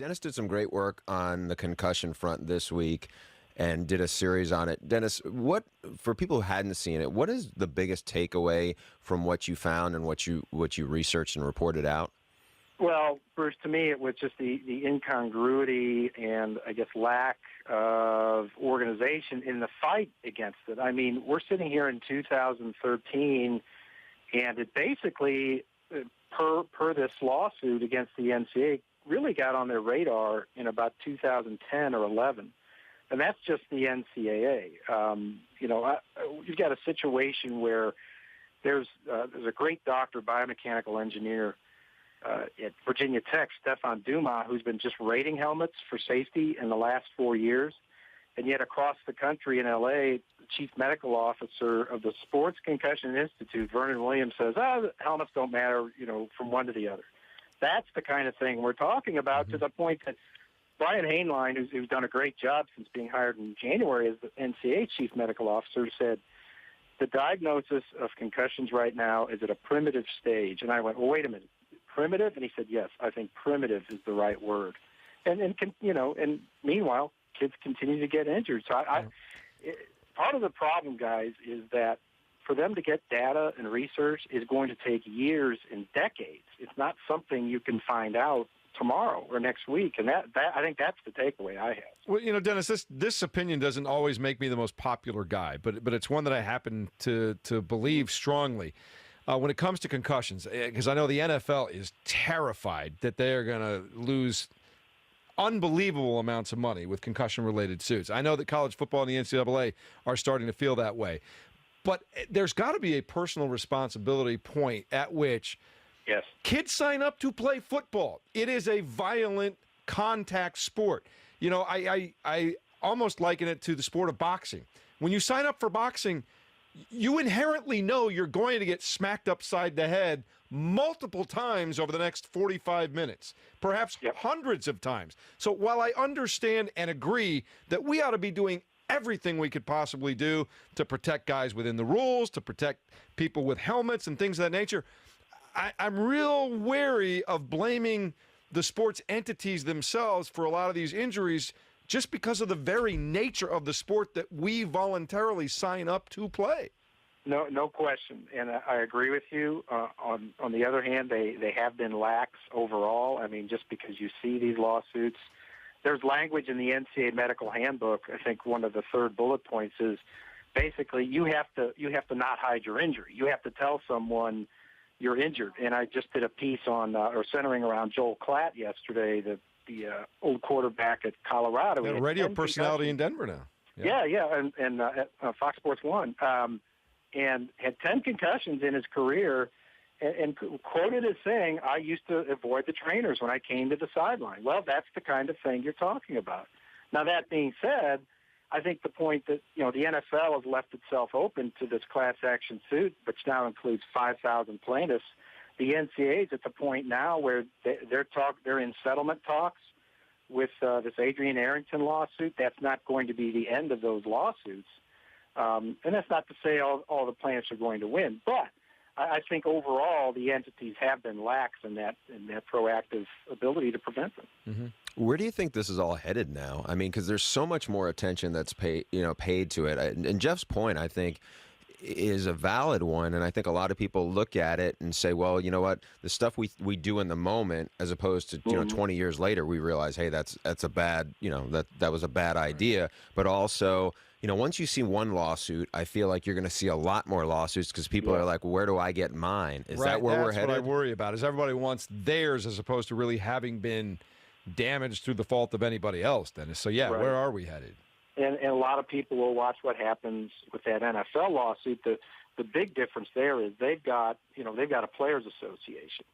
Dennis did some great work on the concussion front this week and did a series on it. Dennis, what for people who hadn't seen it, what is the biggest takeaway from what you found and what you researched and reported out? Well, Bruce, to me, it was just the incongruity and, I guess, lack of organization in the fight against it. I mean, we're sitting here in 2013, and it basically, per this lawsuit against the NCAA, really got on their radar in about 2010 or 11. And that's just the NCAA. You've got a situation where there's a great doctor, biomechanical engineer, at Virginia Tech, Stefan Dumas, who's been just rating helmets for safety in the last 4 years. And yet across the country in L.A., the chief medical officer of the Sports Concussion Institute, Vernon Williams, says, the helmets don't matter, from one to the other. That's the kind of thing we're talking about, to the point that Brian Hainline, who's done a great job since being hired in January as the NCAA chief medical officer, said, the diagnosis of concussions right now is at a primitive stage. And I went, well, wait a minute. Primitive? And he said, yes, I think primitive is the right word. And meanwhile, kids continue to get injured. So part of the problem, guys, is that for them to get data and research is going to take years and decades. It's not something you can find out tomorrow or next week. And that I think that's the takeaway I have. Well, Dennis, this opinion doesn't always make me the most popular guy, but it's one that I happen to believe strongly. When it comes to concussions, because I know the NFL is terrified that they are going to lose unbelievable amounts of money with concussion-related suits. I know that college football and the NCAA are starting to feel that way. But there's got to be a personal responsibility point at which kids sign up to play football. It is a violent contact sport. I almost liken it to the sport of boxing. When you sign up for boxing, you inherently know you're going to get smacked upside the head multiple times over the next 45 minutes, perhaps hundreds of times. So while I understand and agree that we ought to be doing everything we could possibly do to protect guys within the rules, to protect people with helmets and things of that nature, I'm real wary of blaming the sports entities themselves for a lot of these injuries just because of the very nature of the sport that we voluntarily sign up to play. No question, and I agree with you. On the other hand, they have been lax overall. I mean, just because you see these lawsuits, there's language in the NCAA medical handbook. I think one of the third bullet points is basically you have to not hide your injury. You have to tell someone you're injured. And I just did a piece on centering around Joel Klatt yesterday, the old quarterback at Colorado. A radio personality in Denver now. Yeah, and at Fox Sports 1. And had 10 concussions in his career, and quoted as saying, I used to avoid the trainers when I came to the sideline. Well, that's the kind of thing you're talking about. Now, that being said, I think the point that, the NFL has left itself open to this class action suit, which now includes 5,000 plaintiffs. The NCAA is at the point now where they're in settlement talks with this Adrian Arrington lawsuit. That's not going to be the end of those lawsuits. And that's not to say all the plaintiffs are going to win, but I think overall the entities have been lax in that proactive ability to prevent them. Mm-hmm. Where do you think this is all headed now? I mean, because there's so much more attention that's paid to it. And Jeff's point, I think, is a valid one, and I think a lot of people look at it and say, well, you know what, the stuff we do in the moment, as opposed to 20 years later, we realize, hey, that's a bad, that was a bad idea. But also, once you see one lawsuit, I feel like you're going to see a lot more lawsuits because people are like, where do I get mine? Is that where we're headed? That's what I worry about, is everybody wants theirs as opposed to really having been damaged through the fault of anybody else, Dennis. So, where are we headed? And a lot of people will watch what happens with that NFL lawsuit. The big difference there is they've got a players association.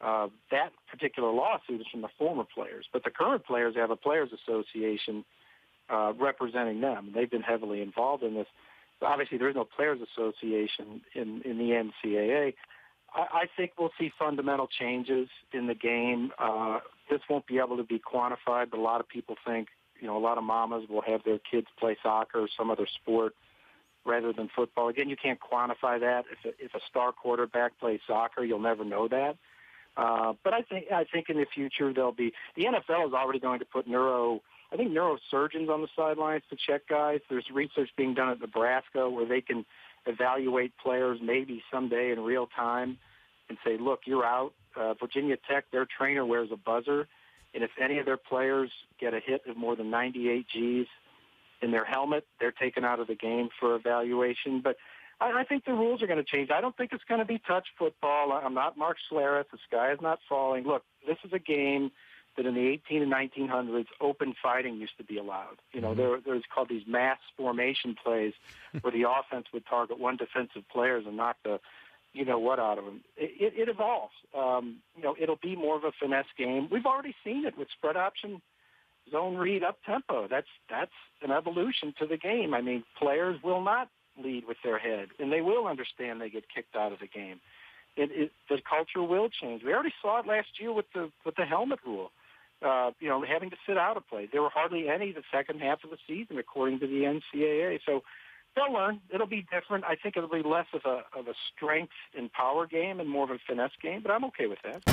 That particular lawsuit is from the former players, but the current players have a players association representing them. They've been heavily involved in this. Obviously, there is no players association in the NCAA. I think we'll see fundamental changes in the game. This won't be able to be quantified, but a lot of people think, a lot of mamas will have their kids play soccer or some other sport rather than football. Again, you can't quantify that. If a star quarterback plays soccer, you'll never know that. But I think in the future there'll be the NFL is already going to put neurosurgeons on the sidelines to check guys. There's research being done at Nebraska where they can evaluate players maybe someday in real time and say, look, you're out. Virginia Tech, their trainer wears a buzzer, and if any of their players get a hit of more than 98 Gs in their helmet, they're taken out of the game for evaluation. But I think the rules are going to change. I don't think it's going to be touch football. I'm not Mark Schlereth. The sky is not falling. Look, this is a game that in the 18 and 1900s, open fighting used to be allowed. You know, there's called these mass formation plays where the offense would target one defensive player and knock the you-know-what out of him. It evolves. It'll be more of a finesse game. We've already seen it with spread option, zone read, up-tempo. That's an evolution to the game. I mean, players will not lead with their head, and they will understand they get kicked out of the game. The culture will change. We already saw it last year with the helmet rule. Having to sit out a play. There were hardly any the second half of the season, according to the NCAA. So they'll learn. It'll be different. I think it'll be less of a strength and power game and more of a finesse game, but I'm okay with that.